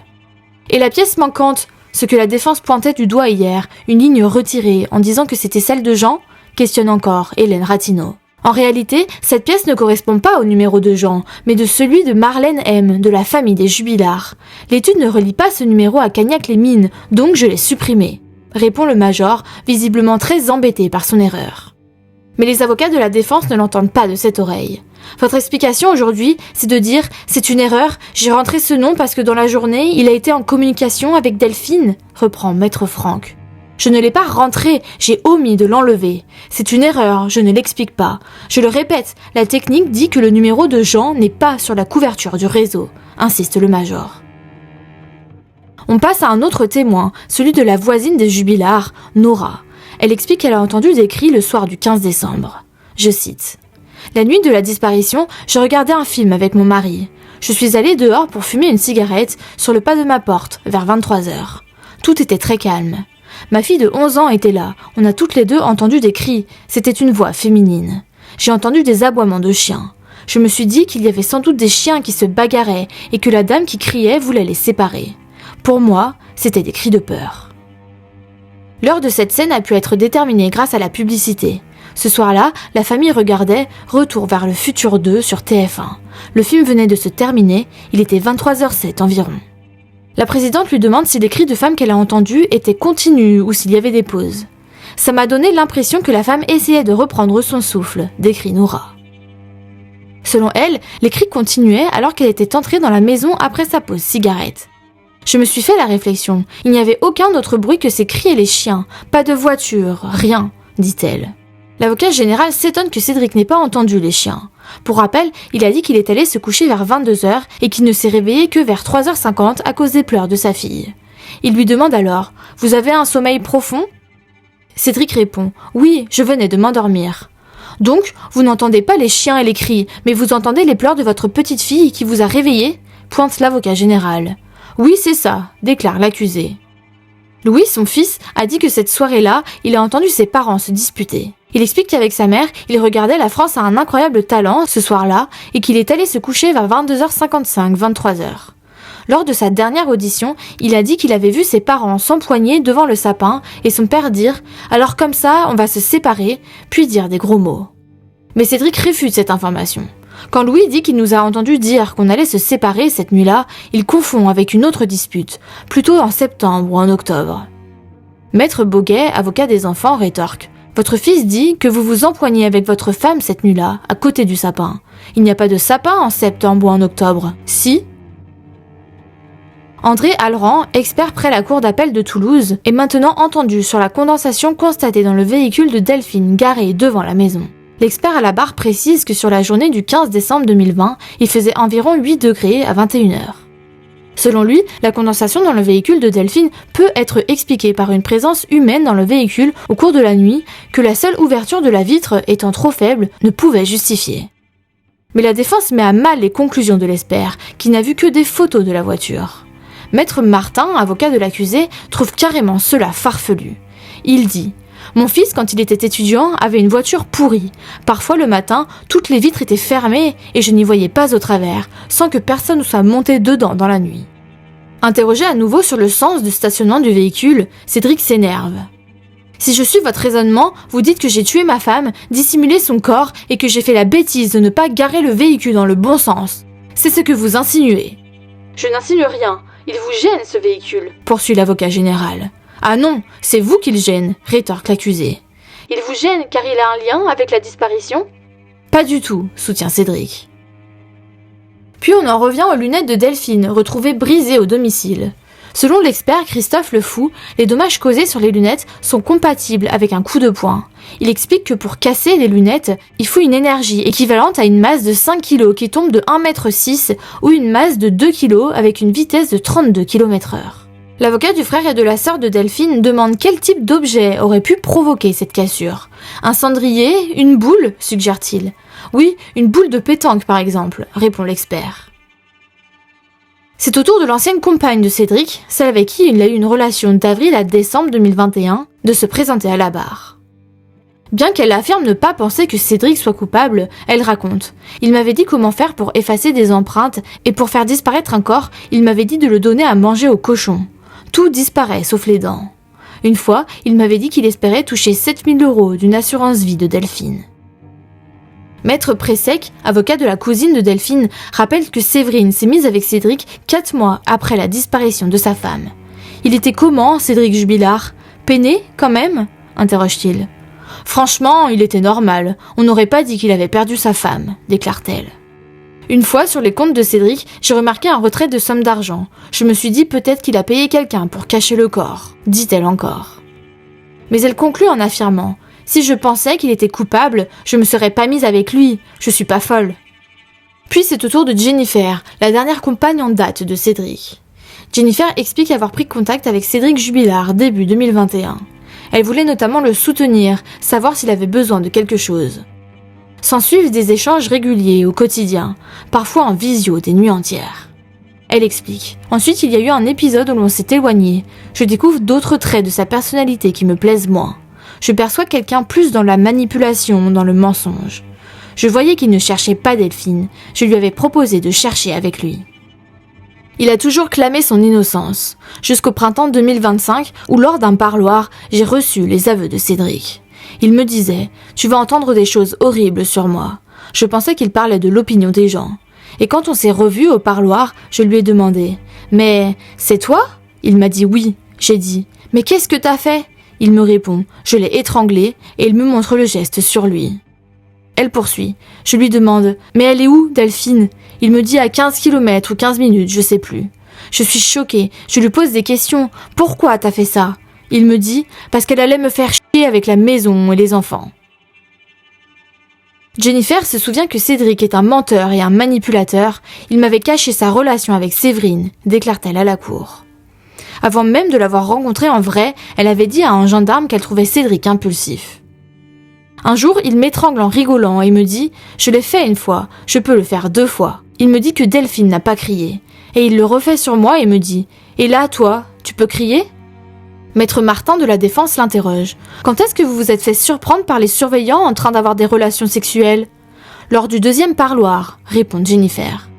Et la pièce manquante, ce que la défense pointait du doigt hier, une ligne retirée en disant que c'était celle de Jean ? Questionne encore Hélène Ratineau. En réalité, cette pièce ne correspond pas au numéro de Jean, mais de celui de Marlène M, de la famille des Jubillards. L'étude ne relie pas ce numéro à Cagnac-les-Mines, donc je l'ai supprimé, répond le major, visiblement très embêté par son erreur. Mais les avocats de la défense ne l'entendent pas de cette oreille. Votre explication aujourd'hui, c'est de dire « c'est une erreur, j'ai rentré ce nom parce que dans la journée, il a été en communication avec Delphine », reprend Maître Franck. Je ne l'ai pas rentré, j'ai omis de l'enlever. C'est une erreur, je ne l'explique pas. Je le répète, la technique dit que le numéro de Jean n'est pas sur la couverture du réseau, insiste le major. On passe à un autre témoin, celui de la voisine des Jubillards, Nora. Elle explique qu'elle a entendu des cris le soir du 15 décembre. Je cite. « La nuit de la disparition, je regardais un film avec mon mari. Je suis allée dehors pour fumer une cigarette sur le pas de ma porte, vers 23h. Tout était très calme. Ma fille de 11 ans était là, on a toutes les deux entendu des cris, c'était une voix féminine. J'ai entendu des aboiements de chiens. Je me suis dit qu'il y avait sans doute des chiens qui se bagarraient et que la dame qui criait voulait les séparer. Pour moi, c'était des cris de peur. » L'heure de cette scène a pu être déterminée grâce à la publicité. Ce soir-là, la famille regardait Retour vers le futur 2 sur TF1. Le film venait de se terminer, il était 23h07 environ. La présidente lui demande si les cris de femme qu'elle a entendus étaient continus ou s'il y avait des pauses. « Ça m'a donné l'impression que la femme essayait de reprendre son souffle », décrit Nora. Selon elle, les cris continuaient alors qu'elle était entrée dans la maison après sa pause cigarette. « Je me suis fait la réflexion, il n'y avait aucun autre bruit que ces cris et les chiens, pas de voiture, rien », dit-elle. L'avocat général s'étonne que Cédric n'ait pas entendu les chiens. Pour rappel, il a dit qu'il est allé se coucher vers 22h et qu'il ne s'est réveillé que vers 3h50 à cause des pleurs de sa fille. Il lui demande alors « Vous avez un sommeil profond ?» Cédric répond « Oui, je venais de m'endormir. » Donc, vous n'entendez pas les chiens et les cris, mais vous entendez les pleurs de votre petite fille qui vous a réveillé ? Pointe l'avocat général. « Oui, c'est ça, » déclare l'accusé. Louis, son fils, a dit que cette soirée-là, il a entendu ses parents se disputer. Il explique qu'avec sa mère, il regardait La France a un incroyable talent ce soir-là et qu'il est allé se coucher vers 22h55, 23h. Lors de sa dernière audition, il a dit qu'il avait vu ses parents s'empoigner devant le sapin et son père dire « Alors comme ça, on va se séparer », puis dire des gros mots. Mais Cédric réfute cette information. Quand Louis dit qu'il nous a entendu dire qu'on allait se séparer cette nuit-là, il confond avec une autre dispute, plutôt en septembre ou en octobre. Maître Boguet, avocat des enfants, rétorque. Votre fils dit que vous vous empoignez avec votre femme cette nuit-là, à côté du sapin. Il n'y a pas de sapin en septembre ou en octobre. Si ? André Alran, expert près la cour d'appel de Toulouse, est maintenant entendu sur la condensation constatée dans le véhicule de Delphine garé devant la maison. L'expert à la barre précise que sur la journée du 15 décembre 2020, il faisait environ 8 degrés à 21h. Selon lui, la condensation dans le véhicule de Delphine peut être expliquée par une présence humaine dans le véhicule au cours de la nuit que la seule ouverture de la vitre étant trop faible ne pouvait justifier. Mais la défense met à mal les conclusions de l'expert, qui n'a vu que des photos de la voiture. Maître Martin, avocat de l'accusé, trouve carrément cela farfelu. Il dit « Mon fils, quand il était étudiant, avait une voiture pourrie. Parfois le matin, toutes les vitres étaient fermées et je n'y voyais pas au travers, sans que personne ne soit monté dedans dans la nuit. » Interrogé à nouveau sur le sens du stationnement du véhicule, Cédric s'énerve. « Si je suis votre raisonnement, vous dites que j'ai tué ma femme, dissimulé son corps et que j'ai fait la bêtise de ne pas garer le véhicule dans le bon sens. C'est ce que vous insinuez. » « Je n'insinue rien. Il vous gêne ce véhicule, poursuit l'avocat général. Ah non, c'est vous qui le gêne, rétorque l'accusé. Il vous gêne car il a un lien avec la disparition ? Pas du tout, soutient Cédric. Puis on en revient aux lunettes de Delphine, retrouvées brisées au domicile. Selon l'expert Christophe Le Fou, les dommages causés sur les lunettes sont compatibles avec un coup de poing. Il explique que pour casser les lunettes, il faut une énergie équivalente à une masse de 5 kg qui tombe de 1,6 m ou une masse de 2 kg avec une vitesse de 32 km/h. L'avocat du frère et de la sœur de Delphine demande quel type d'objet aurait pu provoquer cette cassure. Un cendrier, une boule, suggère-t-il. Oui, une boule de pétanque par exemple, répond l'expert. C'est au tour de l'ancienne compagne de Cédric, celle avec qui il a eu une relation d'avril à décembre 2021, de se présenter à la barre. Bien qu'elle affirme ne pas penser que Cédric soit coupable, elle raconte « Il m'avait dit comment faire pour effacer des empreintes et pour faire disparaître un corps, il m'avait dit de le donner à manger aux cochons. Tout disparaît sauf les dents. Une fois, il m'avait dit qu'il espérait toucher 7 000 € d'une assurance vie de Delphine. » Maître Pressec, avocat de la cousine de Delphine, rappelle que Séverine s'est mise avec Cédric 4 mois après la disparition de sa femme. Il était comment, Cédric Jubilard ? Peiné, quand même ? Interroge-t-il. Franchement, il était normal. On n'aurait pas dit qu'il avait perdu sa femme, déclare-t-elle. Une fois, sur les comptes de Cédric, j'ai remarqué un retrait de somme d'argent. Je me suis dit peut-être qu'il a payé quelqu'un pour cacher le corps, dit-elle encore. Mais elle conclut en affirmant « Si je pensais qu'il était coupable, je me serais pas mise avec lui, je suis pas folle. » Puis c'est au tour de Jennifer, la dernière compagne en date de Cédric. Jennifer explique avoir pris contact avec Cédric Jubilard début 2021. Elle voulait notamment le soutenir, savoir s'il avait besoin de quelque chose. S'ensuivent des échanges réguliers au quotidien, parfois en visio des nuits entières. Elle explique. Ensuite, il y a eu un épisode où l'on s'est éloigné. Je découvre d'autres traits de sa personnalité qui me plaisent moins. Je perçois quelqu'un plus dans la manipulation, dans le mensonge. Je voyais qu'il ne cherchait pas Delphine. Je lui avais proposé de chercher avec lui. Il a toujours clamé son innocence, jusqu'au printemps 2025 où lors d'un parloir, j'ai reçu les aveux de Cédric. Il me disait « Tu vas entendre des choses horribles sur moi ». Je pensais qu'il parlait de l'opinion des gens. Et quand on s'est revus au parloir, je lui ai demandé « Mais c'est toi ?» Il m'a dit « Oui ». J'ai dit « Mais qu'est-ce que t'as fait ?» Il me répond « Je l'ai étranglé » et il me montre le geste sur lui. Elle poursuit. Je lui demande « Mais elle est où, Delphine ?» Il me dit à 15 km ou 15 minutes, je sais plus. Je suis choquée, je lui pose des questions. « Pourquoi t'as fait ça ?» Il me dit « Parce qu'elle allait me faire chier avec la maison et les enfants. » Jennifer se souvient que Cédric est un menteur et un manipulateur. Il m'avait caché sa relation avec Séverine, déclare-t-elle à la cour. Avant même de l'avoir rencontré en vrai, elle avait dit à un gendarme qu'elle trouvait Cédric impulsif. Un jour, il m'étrangle en rigolant et me dit « Je l'ai fait une fois, je peux le faire 2 fois. » Il me dit que Delphine n'a pas crié. Et il le refait sur moi et me dit « Et là, toi, tu peux crier ?» Maître Martin de la Défense l'interroge. « Quand est-ce que vous vous êtes fait surprendre par les surveillants en train d'avoir des relations sexuelles ?»« Lors du 2e parloir, » répond Jennifer.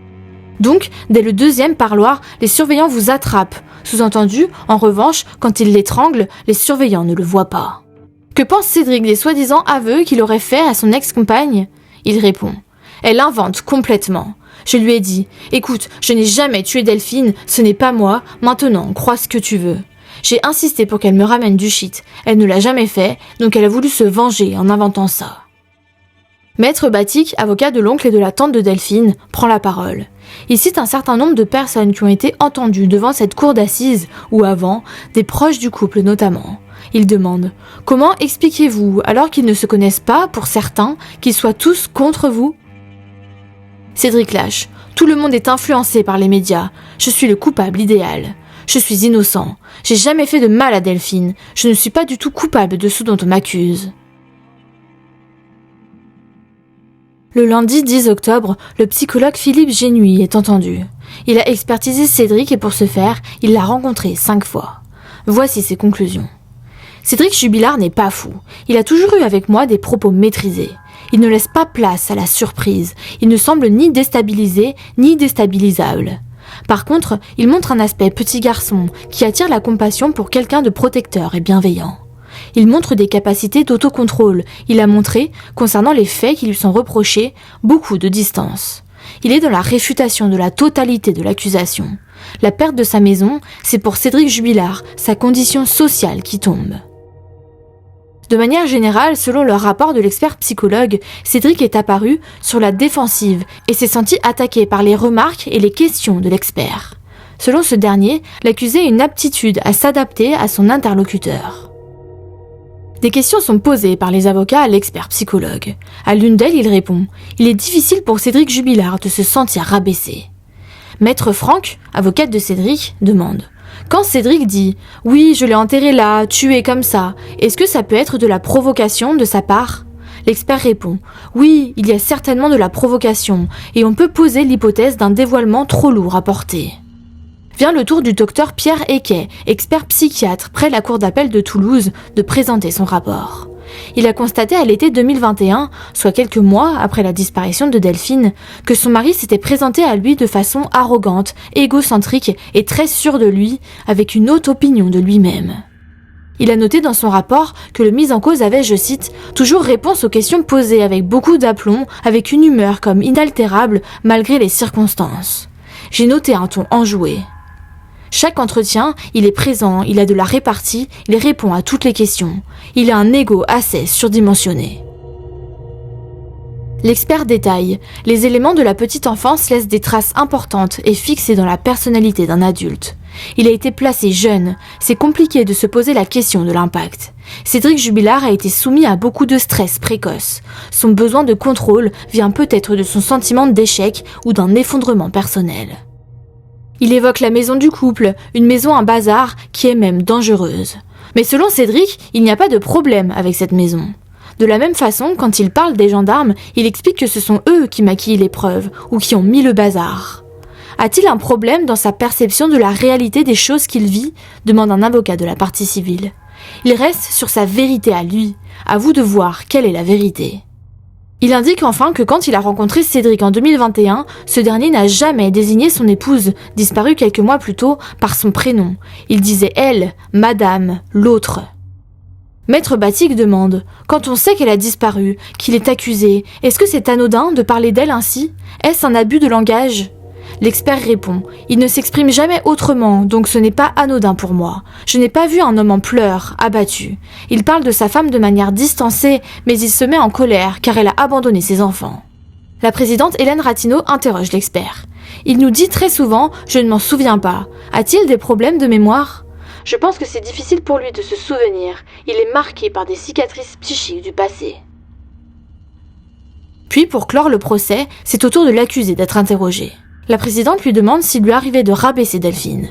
Donc, dès le 2e parloir, les surveillants vous attrapent. Sous-entendu, en revanche, quand ils l'étranglent, les surveillants ne le voient pas. Que pense Cédric des soi-disant aveux qu'il aurait fait à son ex-compagne ? Il répond. Elle invente complètement. Je lui ai dit, écoute, je n'ai jamais tué Delphine, ce n'est pas moi, maintenant, crois ce que tu veux. J'ai insisté pour qu'elle me ramène du shit. Elle ne l'a jamais fait, donc elle a voulu se venger en inventant ça. Maître Batik, avocat de l'oncle et de la tante de Delphine, prend la parole. Il cite un certain nombre de personnes qui ont été entendues devant cette cour d'assises, ou avant, des proches du couple notamment. Il demande « Comment expliquez-vous, alors qu'ils ne se connaissent pas, pour certains, qu'ils soient tous contre vous ?» Cédric lâche « Tout le monde est influencé par les médias. Je suis le coupable idéal. Je suis innocent. J'ai jamais fait de mal à Delphine. Je ne suis pas du tout coupable de ce dont on m'accuse. » Le lundi 10 octobre, le psychologue Philippe Génuy est entendu. Il a expertisé Cédric et pour ce faire, il l'a rencontré 5 fois. Voici ses conclusions. Cédric Jubilard n'est pas fou. Il a toujours eu avec moi des propos maîtrisés. Il ne laisse pas place à la surprise. Il ne semble ni déstabilisé, ni déstabilisable. Par contre, il montre un aspect petit garçon qui attire la compassion pour quelqu'un de protecteur et bienveillant. Il montre des capacités d'autocontrôle. Il a montré, concernant les faits qui lui sont reprochés, beaucoup de distance. Il est dans la réfutation de la totalité de l'accusation. La perte de sa maison, c'est pour Cédric Jubilard sa condition sociale qui tombe. De manière générale, selon le rapport de l'expert psychologue, Cédric est apparu sur la défensive et s'est senti attaqué par les remarques et les questions de l'expert. Selon ce dernier, l'accusé a une aptitude à s'adapter à son interlocuteur. Des questions sont posées par les avocats à l'expert psychologue. À l'une d'elles, il répond « Il est difficile pour Cédric Jubilard de se sentir rabaissé ». Maître Franck, avocate de Cédric, demande « Quand Cédric dit « Oui, je l'ai enterré là, tué comme ça », est-ce que ça peut être de la provocation de sa part ?» L'expert répond « Oui, il y a certainement de la provocation, et on peut poser l'hypothèse d'un dévoilement trop lourd à porter. » Vient le tour du docteur Pierre Equet, expert psychiatre près la cour d'appel de Toulouse, de présenter son rapport. Il a constaté à l'été 2021, soit quelques mois après la disparition de Delphine, que son mari s'était présenté à lui de façon arrogante, égocentrique et très sûr de lui, avec une haute opinion de lui-même. Il a noté dans son rapport que le mis en cause avait, je cite, « toujours réponse aux questions posées avec beaucoup d'aplomb, avec une humeur comme inaltérable malgré les circonstances. J'ai noté un ton enjoué. Chaque entretien, il est présent, il a de la répartie, il répond à toutes les questions. Il a un ego assez surdimensionné. » L'expert détaille, les éléments de la petite enfance laissent des traces importantes et fixées dans la personnalité d'un adulte. Il a été placé jeune, c'est compliqué de se poser la question de l'impact. Cédric Jubilard a été soumis à beaucoup de stress précoce. Son besoin de contrôle vient peut-être de son sentiment d'échec ou d'un effondrement personnel. Il évoque la maison du couple, une maison un bazar qui est même dangereuse. Mais selon Cédric, il n'y a pas de problème avec cette maison. De la même façon, quand il parle des gendarmes, il explique que ce sont eux qui maquillent les preuves ou qui ont mis le bazar. A-t-il un problème dans sa perception de la réalité des choses qu'il vit ? Demande un avocat de la partie civile. Il reste sur sa vérité à lui. À vous de voir quelle est la vérité. Il indique enfin que quand il a rencontré Cédric en 2021, ce dernier n'a jamais désigné son épouse, disparue quelques mois plus tôt, par son prénom. Il disait elle, madame, l'autre. Maître Batic demande « Quand on sait qu'elle a disparu, qu'il est accusé, est-ce que c'est anodin de parler d'elle ainsi ? Est-ce un abus de langage ?» L'expert répond « Il ne s'exprime jamais autrement, donc ce n'est pas anodin pour moi. Je n'ai pas vu un homme en pleurs, abattu. Il parle de sa femme de manière distancée, mais il se met en colère car elle a abandonné ses enfants. » La présidente Hélène Ratineau interroge l'expert. Il nous dit très souvent « Je ne m'en souviens pas. A-t-il des problèmes de mémoire ?» Je pense que c'est difficile pour lui de se souvenir. Il est marqué par des cicatrices psychiques du passé. Puis, pour clore le procès, c'est au tour de l'accusé d'être interrogé. La présidente lui demande s'il lui arrivait de rabaisser Delphine.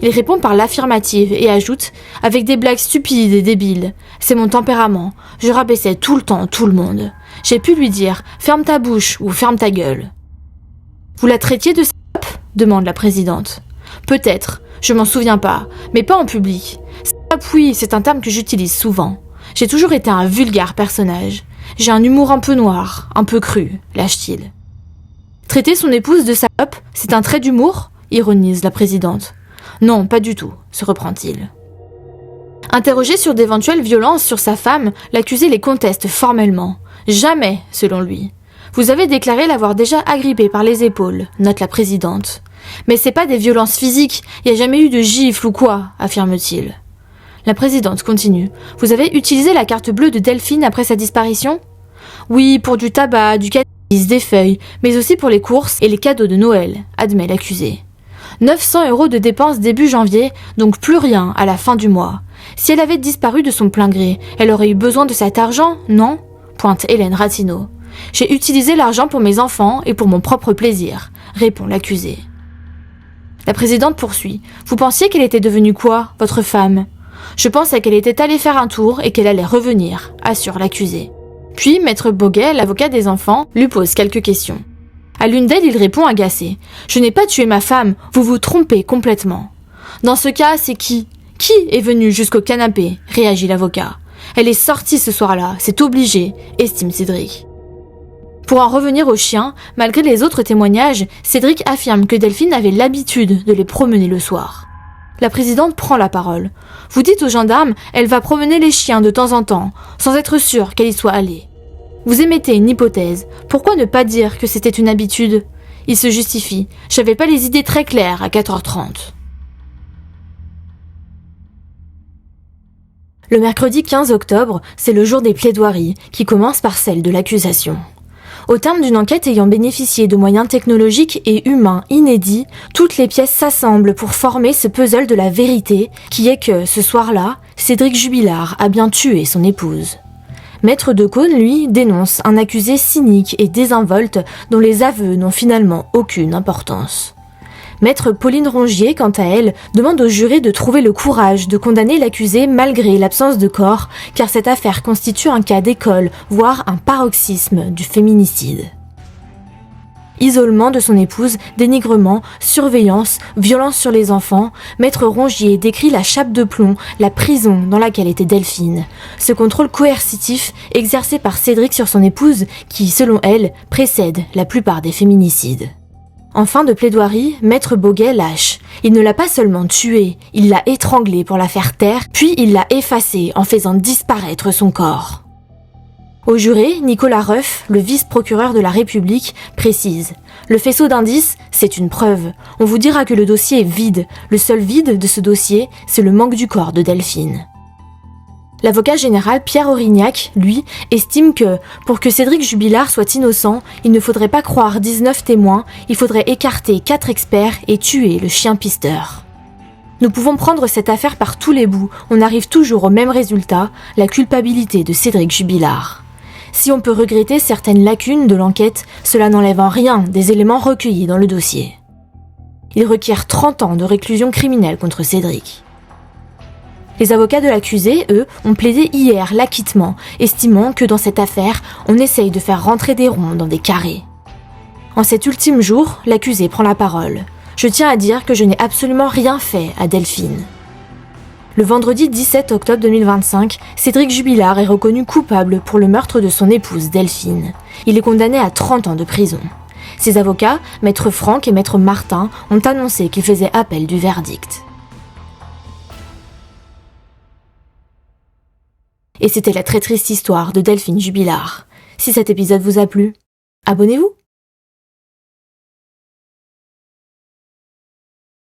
Il répond par l'affirmative et ajoute « Avec des blagues stupides et débiles. C'est mon tempérament. Je rabaissais tout le temps tout le monde. J'ai pu lui dire « Ferme ta bouche » ou « Ferme ta gueule ». « Vous la traitiez de salope » demande la présidente. « Peut-être. Je m'en souviens pas. Mais pas en public. Salope, oui, c'est un terme que j'utilise souvent. J'ai toujours été un vulgaire personnage. J'ai un humour un peu noir, un peu cru, lâche-t-il. Traiter son épouse de salope, c'est un trait d'humour ? Ironise la présidente. Non, pas du tout, se reprend-il. Interrogé sur d'éventuelles violences sur sa femme, l'accusé les conteste formellement. Jamais, selon lui. Vous avez déclaré l'avoir déjà agrippé par les épaules, note la présidente. Mais c'est pas des violences physiques, il n'y a jamais eu de gifle ou quoi, affirme-t-il. La présidente continue. Vous avez utilisé la carte bleue de Delphine après sa disparition ? Oui, pour du tabac, du cannabis, des feuilles, mais aussi pour les courses et les cadeaux de Noël, admet l'accusé. 900 € de dépenses début janvier, donc plus rien à la fin du mois. Si elle avait disparu de son plein gré, elle aurait eu besoin de cet argent, non ? Pointe Hélène Ratineau. J'ai utilisé l'argent pour mes enfants et pour mon propre plaisir, répond l'accusé. La présidente poursuit. Vous pensiez qu'elle était devenue quoi, votre femme ? Je pensais qu'elle était allée faire un tour et qu'elle allait revenir, assure l'accusé. Puis, maître Boguet, l'avocat des enfants, lui pose quelques questions. À l'une d'elles, il répond agacé. Je n'ai pas tué ma femme, vous vous trompez complètement. Dans ce cas, c'est qui ? Qui est venu jusqu'au canapé ? Réagit l'avocat. Elle est sortie ce soir-là, c'est obligé, estime Cédric. Pour en revenir aux chiens, malgré les autres témoignages, Cédric affirme que Delphine avait l'habitude de les promener le soir. La présidente prend la parole. Vous dites aux gendarmes, elle va promener les chiens de temps en temps, sans être sûre qu'elle y soit allée. Vous émettez une hypothèse. Pourquoi ne pas dire que c'était une habitude ? Il se justifie. J'avais pas les idées très claires à 4h30. Le mercredi 15 octobre, c'est le jour des plaidoiries, qui commence par celle de l'accusation. Au terme d'une enquête ayant bénéficié de moyens technologiques et humains inédits, toutes les pièces s'assemblent pour former ce puzzle de la vérité, qui est que, ce soir-là, Cédric Jubilard a bien tué son épouse. Maître Decaune, lui, dénonce un accusé cynique et désinvolte dont les aveux n'ont finalement aucune importance. Maître Pauline Rongier, quant à elle, demande au juré de trouver le courage de condamner l'accusé malgré l'absence de corps, car cette affaire constitue un cas d'école, voire un paroxysme du féminicide. Isolement de son épouse, dénigrement, surveillance, violence sur les enfants, Maître Rongier décrit la chape de plomb, la prison dans laquelle était Delphine. Ce contrôle coercitif exercé par Cédric sur son épouse qui, selon elle, précède la plupart des féminicides. En fin de plaidoirie, Maître Boguet lâche. Il ne l'a pas seulement tuée, il l'a étranglée pour la faire taire, puis il l'a effacée en faisant disparaître son corps. Au juré, Nicolas Ruff, le vice-procureur de la République, précise « Le faisceau d'indices, c'est une preuve. On vous dira que le dossier est vide. Le seul vide de ce dossier, c'est le manque du corps de Delphine. » L'avocat général Pierre Aurignac, lui, estime que, pour que Cédric Jubilard soit innocent, il ne faudrait pas croire 19 témoins, il faudrait écarter 4 experts et tuer le chien pisteur. Nous pouvons prendre cette affaire par tous les bouts, on arrive toujours au même résultat, la culpabilité de Cédric Jubilard. Si on peut regretter certaines lacunes de l'enquête, cela n'enlève en rien des éléments recueillis dans le dossier. Il requiert 30 ans de réclusion criminelle contre Cédric. Les avocats de l'accusé, eux, ont plaidé hier l'acquittement, estimant que dans cette affaire, on essaye de faire rentrer des ronds dans des carrés. En cet ultime jour, l'accusé prend la parole. « Je tiens à dire que je n'ai absolument rien fait à Delphine. » Le vendredi 17 octobre 2025, Cédric Jubilard est reconnu coupable pour le meurtre de son épouse Delphine. Il est condamné à 30 ans de prison. Ses avocats, Maître Franck et Maître Martin, ont annoncé qu'ils faisaient appel du verdict. Et c'était la très triste histoire de Delphine Jubilard. Si cet épisode vous a plu, abonnez-vous!